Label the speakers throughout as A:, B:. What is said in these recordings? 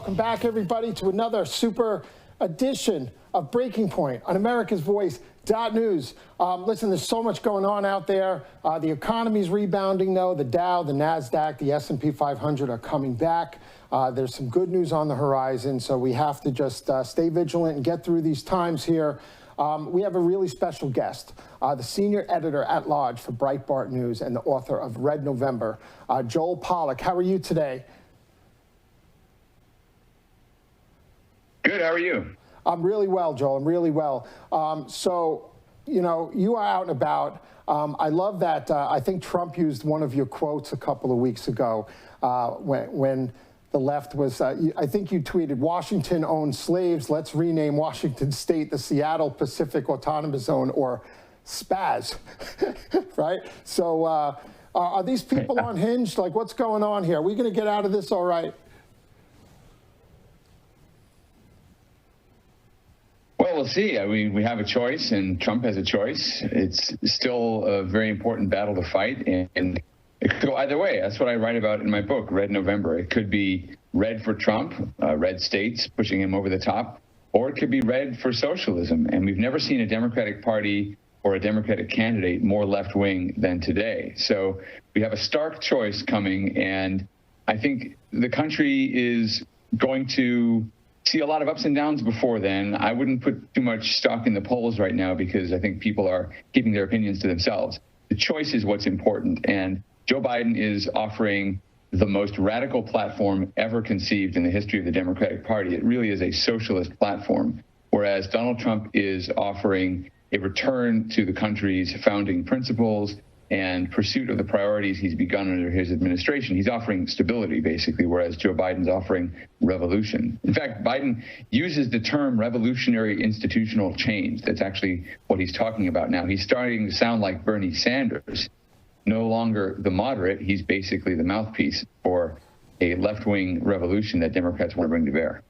A: Welcome back, everybody, to another super edition of Breaking Point on America's Voice.News. Listen, there's so much going on out there. The economy's rebounding, though. The Dow, the NASDAQ, the S&P 500 are coming back. There's some good news on the horizon, so we have to just stay vigilant and get through these times here. We have a really special guest, the senior editor at large for Breitbart News and the author of Red November, Joel Pollak. How are you today?
B: Good. How are you?
A: I'm really well, Joel. I'm really well. So, you know, you are out and about. I love that. I think Trump used one of your quotes a couple of weeks ago when the left was, I think you tweeted, Washington owns slaves. Let's rename Washington State the Seattle Pacific Autonomous Zone, or SPAZ, right? So are these people unhinged? Like, what's going on here? Are we going to get out of this all right?
B: Well, we'll see. I mean, we have a choice, and Trump has a choice. It's still a very important battle to fight, and it could go either way. That's what I write about in my book, Red November. It could be red for Trump, red states pushing him over the top, or it could be red for socialism. And we've never seen a Democratic Party or a Democratic candidate more left-wing than today. So we have a stark choice coming, and I think the country is going to see a lot of ups and downs before then. I wouldn't put too much stock in the polls right now because I think people are keeping their opinions to themselves. The choice is what's important, and Joe Biden is offering the most radical platform ever conceived in the history of the Democratic Party. It really is a socialist platform, whereas Donald Trump is offering a return to the country's founding principles and pursuit of the priorities he's begun under his administration. He's offering stability, basically, whereas Joe Biden's offering revolution. In fact, Biden uses the term revolutionary institutional change. That's actually what he's talking about now. He's starting to sound like Bernie Sanders. No longer the moderate, he's basically the mouthpiece for a left-wing revolution that Democrats want to bring to bear.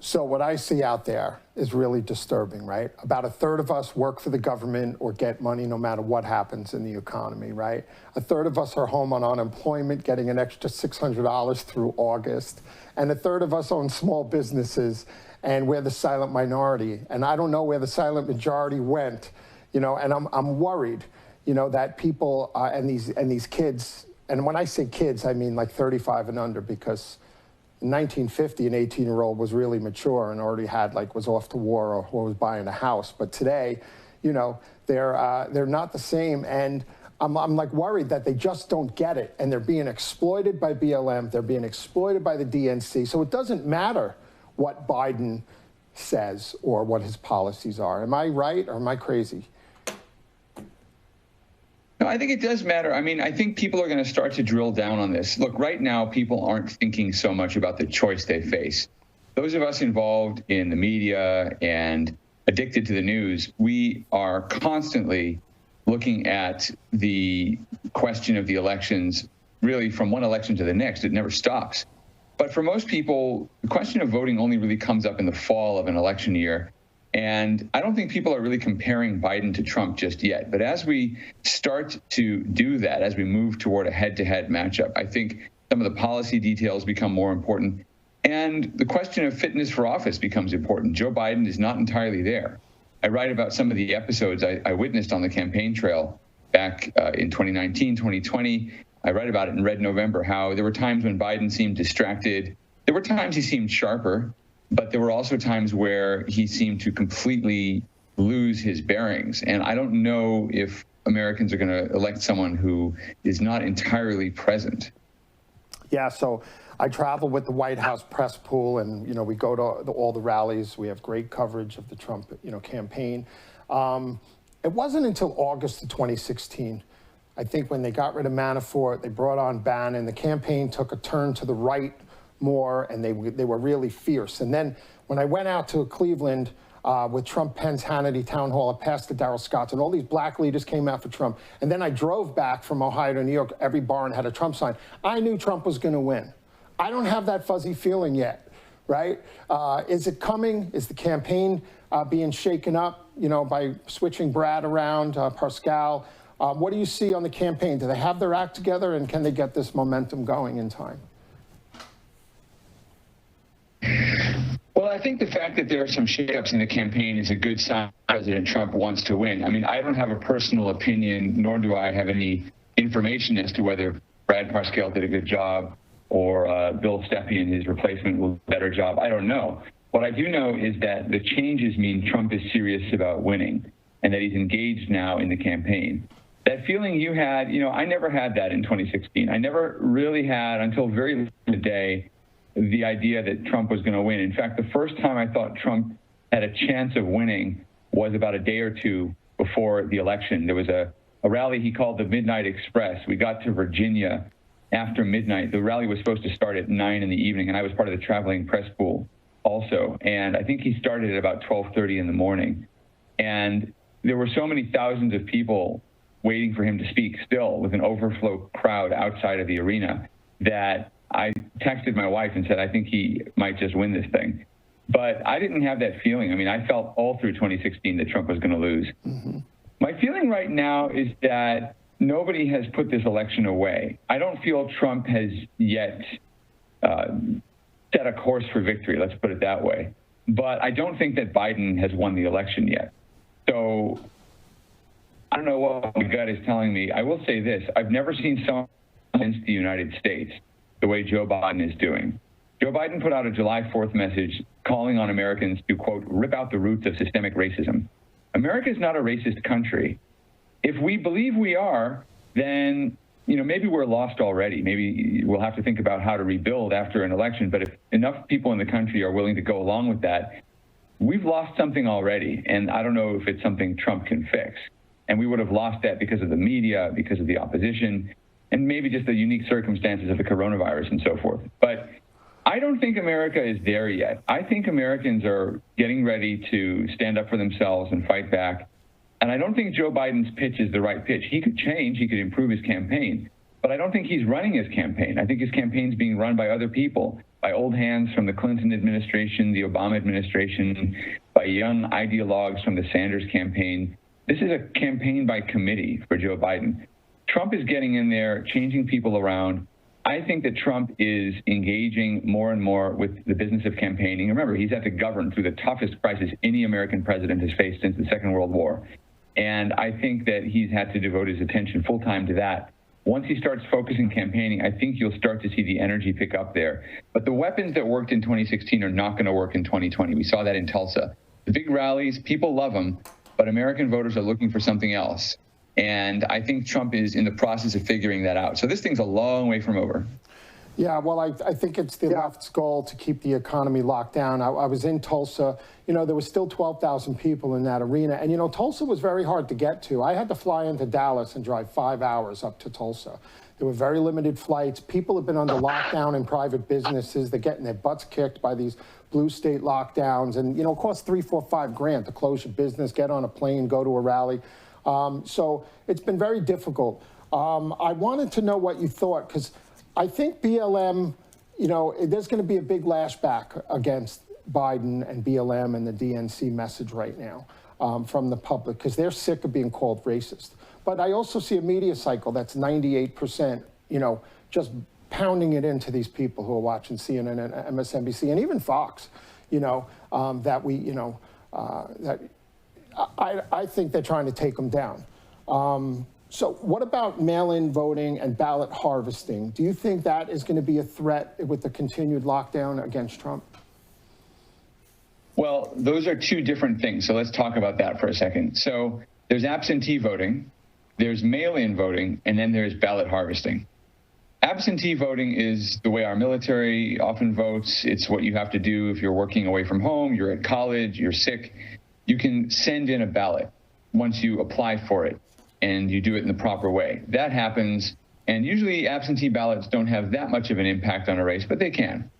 A: So what I see out there is really disturbing, right? About a third of us work for the government or get money no matter what happens in the economy, right? A third of us are home on unemployment, getting an extra $600 through August. And a third of us own small businesses, and we're the silent minority. And I don't know where the silent majority went, you know, and I'm worried, you know, that people and these kids, and when I say kids, I mean like 35 and under, because in 1950, an 18-year-old was really mature and already had, like, was off to war or was buying a house. But today, you know, they're not the same. And I'm like worried that they just don't get it. And they're being exploited by BLM. They're being exploited by the DNC. So it doesn't matter what Biden says or what his policies are. Am I right or am I crazy?
B: No, I think it does matter. I mean, I think people are going to start to drill down on this. Look, right now, people aren't thinking so much about the choice they face. Those of us involved in the media and addicted to the news, we are constantly looking at the question of the elections, really from one election to the next. It never stops. But for most people, the question of voting only really comes up in the fall of an election year. And I don't think people are really comparing Biden to Trump just yet. But as we start to do that, as we move toward a head-to-head matchup, I think some of the policy details become more important. And the question of fitness for office becomes important. Joe Biden is not entirely there. I write about some of the episodes I witnessed on the campaign trail back in 2019, 2020. I write about it in Red November, how there were times when Biden seemed distracted. There were times he seemed sharper. But there were also times where he seemed to completely lose his bearings. And I don't know if Americans are going to elect someone who is not entirely present.
A: Yeah, so I travel with the White House press pool, and, you know, we go to all the rallies. We have great coverage of the Trump, you know, campaign. It wasn't until August of 2016, I think, when they got rid of Manafort, they brought on Bannon, the campaign took a turn to the right more, and they were really fierce. And then when I went out to Cleveland with Trump, Pence, Hannity, Town Hall, I passed the Darrell Scotts, and all these black leaders came out for Trump. And then I drove back from Ohio to New York. Every barn had a Trump sign. I knew Trump was going to win. I don't have that fuzzy feeling yet, right? Is it coming? Is the campaign being shaken up, you know, by switching Brad around, Pascal? What do you see on the campaign? Do they have their act together, and can they get this momentum going in time?
B: I think the fact that there are some shakeups in the campaign is a good sign President Trump wants to win. I mean, I don't have a personal opinion, nor do I have any information as to whether Brad Parscale did a good job or Bill Stepien, his replacement, will do a better job. I don't know. What I do know is that the changes mean Trump is serious about winning and that he's engaged now in the campaign. That feeling you had, I never had that in 2016. I never really had, until very late in the day, the idea that Trump was going to win. In fact, the first time I thought Trump had a chance of winning was about a day or two before the election. There was a rally he called the Midnight Express. We got to Virginia after midnight. The rally was supposed to start at 9 in the evening, and I was part of the traveling press pool also. And I think he started at about 12:30 in the morning. And there were so many thousands of people waiting for him to speak still, with an overflow crowd outside of the arena, that I texted my wife and said, I think he might just win this thing. But I didn't have that feeling. I mean, I felt all through 2016 that Trump was going to lose. Mm-hmm. My feeling right now is that nobody has put this election away. I don't feel Trump has yet set a course for victory, let's put it that way. But I don't think that Biden has won the election yet. So I don't know what my gut is telling me. I will say this. I've never seen someone against the United States the way Joe Biden is doing. Joe Biden put out a July 4th message calling on Americans to, quote, rip out the roots of systemic racism. America is not a racist country. If we believe we are, then, maybe we're lost already. Maybe we'll have to think about how to rebuild after an election. But if enough people in the country are willing to go along with that, we've lost something already. And I don't know if it's something Trump can fix. And we would have lost that because of the media, because of the opposition, and maybe just the unique circumstances of the coronavirus and so forth. But I don't think America is there yet. I think Americans are getting ready to stand up for themselves and fight back. And I don't think Joe Biden's pitch is the right pitch. He could change, he could improve his campaign, but I don't think he's running his campaign. I think his campaign's being run by other people, by old hands from the Clinton administration, the Obama administration, by young ideologues from the Sanders campaign. This is a campaign by committee for Joe Biden. Trump is getting in there, changing people around. I think that Trump is engaging more and more with the business of campaigning. Remember, he's had to govern through the toughest crisis any American president has faced since the Second World War. And I think that he's had to devote his attention full time to that. Once he starts focusing campaigning, I think you'll start to see the energy pick up there. But the weapons that worked in 2016 are not going to work in 2020. We saw that in Tulsa. The big rallies, people love them, but American voters are looking for something else. And I think Trump is in the process of figuring that out. So this thing's a long way from over.
A: Yeah, well, I think it's the left's goal to keep the economy locked down. I was in Tulsa. There was still 12,000 people in that arena. And, Tulsa was very hard to get to. I had to fly into Dallas and drive 5 hours up to Tulsa. There were very limited flights. People have been under lockdown in private businesses. They're getting their butts kicked by these blue state lockdowns. And, it costs $3, $4, $5 grand to close your business, get on a plane, go to a rally. So it's been very difficult. I wanted to know what you thought, because I think BLM, there's going to be a big lashback against Biden and BLM and the DNC message right now from the public, because they're sick of being called racist. But I also see a media cycle that's 98%, just pounding it into these people who are watching CNN and MSNBC and even Fox, that we, that I think they're trying to take them down. So what about mail-in voting and ballot harvesting? Do you think that is going to be a threat with the continued lockdown against Trump?
B: Well, those are two different things. So let's talk about that for a second. So there's absentee voting, there's mail-in voting, and then there's ballot harvesting. Absentee voting is the way our military often votes. It's what you have to do if you're working away from home, you're at college, you're sick. You can send in a ballot once you apply for it, and you do it in the proper way. That happens, and usually absentee ballots don't have that much of an impact on a race, but they can.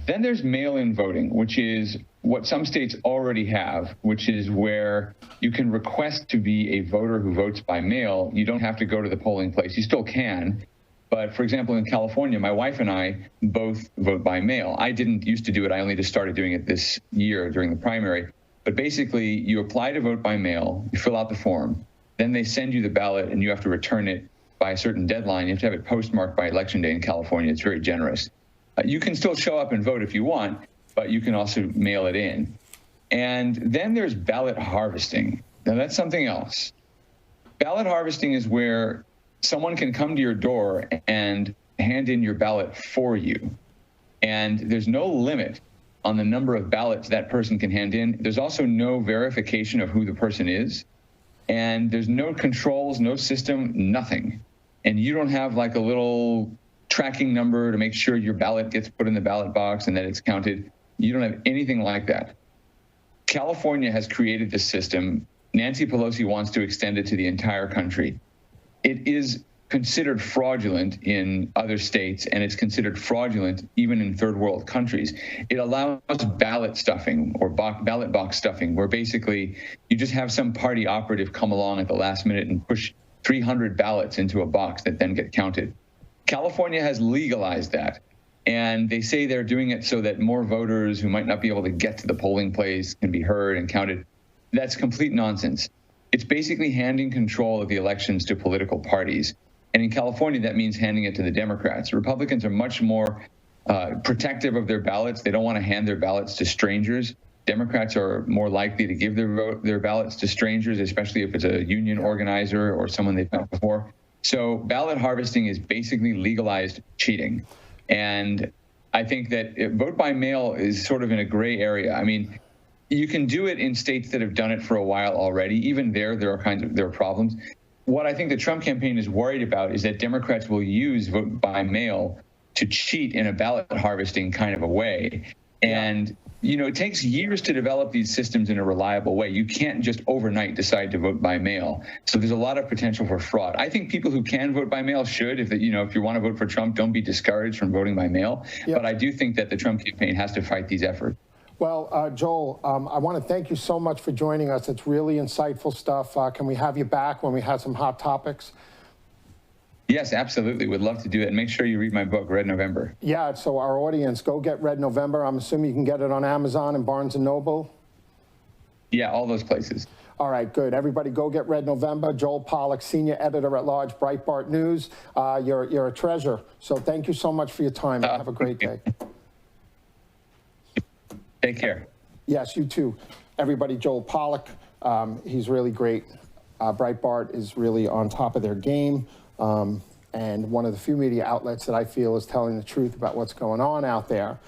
B: Then there's mail-in voting, which is what some states already have, which is where you can request to be a voter who votes by mail. You don't have to go to the polling place. You still can. But for example, in California, my wife and I both vote by mail. I didn't used to do it. I only just started doing it this year during the primary. But basically, you apply to vote by mail, you fill out the form, then they send you the ballot and you have to return it by a certain deadline. You have to have it postmarked by Election Day in California. It's very generous. You can still show up and vote if you want, but you can also mail it in. And then there's ballot harvesting. Now, that's something else. Ballot harvesting is where someone can come to your door and hand in your ballot for you. And there's no limit on the number of ballots that person can hand in. There's also no verification of who the person is. And there's no controls, no system, nothing. And you don't have like a little tracking number to make sure your ballot gets put in the ballot box and that it's counted. You don't have anything like that. California has created this system. Nancy Pelosi wants to extend it to the entire country. It is considered fraudulent in other states, and it's considered fraudulent even in third world countries. It allows ballot stuffing or ballot box stuffing, where basically you just have some party operative come along at the last minute and push 300 ballots into a box that then get counted. California has legalized that, and they say they're doing it so that more voters who might not be able to get to the polling place can be heard and counted. That's complete nonsense. It's basically handing control of the elections to political parties. And in California, that means handing it to the Democrats. Republicans are much more protective of their ballots. They don't want to hand their ballots to strangers. Democrats are more likely to give their ballots to strangers, especially if it's a union organizer or someone they've met before. So ballot harvesting is basically legalized cheating. And I think that vote by mail is sort of in a gray area. I mean, you can do it in states that have done it for a while already. Even there are problems. What I think the Trump campaign is worried about is that Democrats will use vote by mail to cheat in a ballot harvesting kind of a way. And, it takes years to develop these systems in a reliable way. You can't just overnight decide to vote by mail. So there's a lot of potential for fraud. I think people who can vote by mail should. If you want to vote for Trump, don't be discouraged from voting by mail. But I do think that the Trump campaign has to fight these efforts.
A: Well, Joel, I want to thank you so much for joining us. It's really insightful stuff. Can we have you back when we have some hot topics?
B: Yes, absolutely. Would love to do it. And make sure you read my book, Red November.
A: Yeah, so our audience, go get Red November. I'm assuming you can get it on Amazon and Barnes & Noble?
B: Yeah, all those places.
A: All right, good. Everybody go get Red November. Joel Pollak, Senior Editor at Large, Breitbart News. You're a treasure. So thank you so much for your time. Have a great day.
B: Take care.
A: Yes, you too. Everybody, Joel Pollak, he's really great. Breitbart is really on top of their game. And one of the few media outlets that I feel is telling the truth about what's going on out there.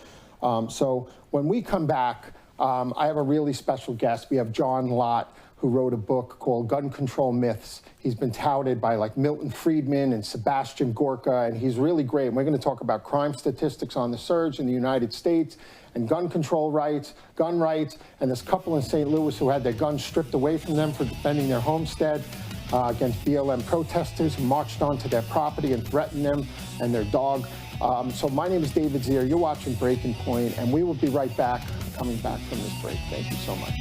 A: So when we come back, I have a really special guest. We have John Lott, who wrote a book called Gun Control Myths. He's been touted by like Milton Friedman and Sebastian Gorka, and he's really great. And we're going to talk about crime statistics on the surge in the United States and gun control rights, gun rights, and this couple in St. Louis who had their guns stripped away from them for defending their homestead against BLM protesters who marched onto their property and threatened them and their dog. So my name is David Zere. You're watching Breaking Point, and we will be right back, coming back from this break. Thank you so much.